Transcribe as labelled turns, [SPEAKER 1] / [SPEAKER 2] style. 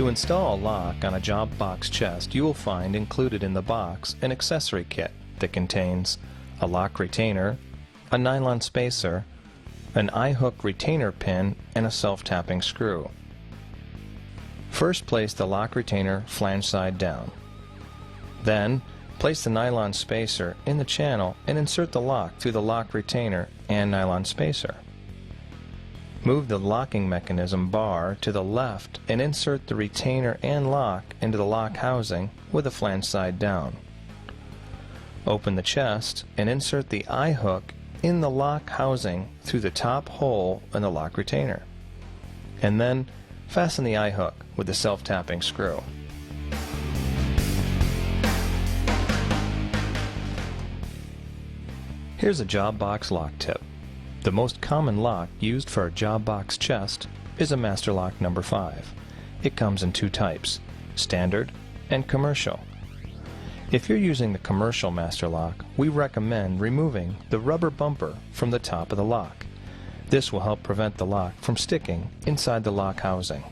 [SPEAKER 1] To install a lock on a JOBOX chest, you will find included in the box an accessory kit that contains a lock retainer, a nylon spacer, an eye-hook retainer pin, and a self-tapping screw. First, place the lock retainer flange side down. Then, place the nylon spacer in the channel and insert the lock through the lock retainer and nylon spacer. Move the locking mechanism bar to the left and insert the retainer and lock into the lock housing with the flange side down. Open the chest and insert the eye hook in the lock housing through the top hole in the lock retainer. And then fasten the eye hook with the self-tapping screw. Here's a JOBOX lock tip. The most common lock used for a JOBOX chest is a Master Lock number 5. It comes in two types, standard and commercial. If you're using the commercial Master Lock, we recommend removing the rubber bumper from the top of the lock. This will help prevent the lock from sticking inside the lock housing.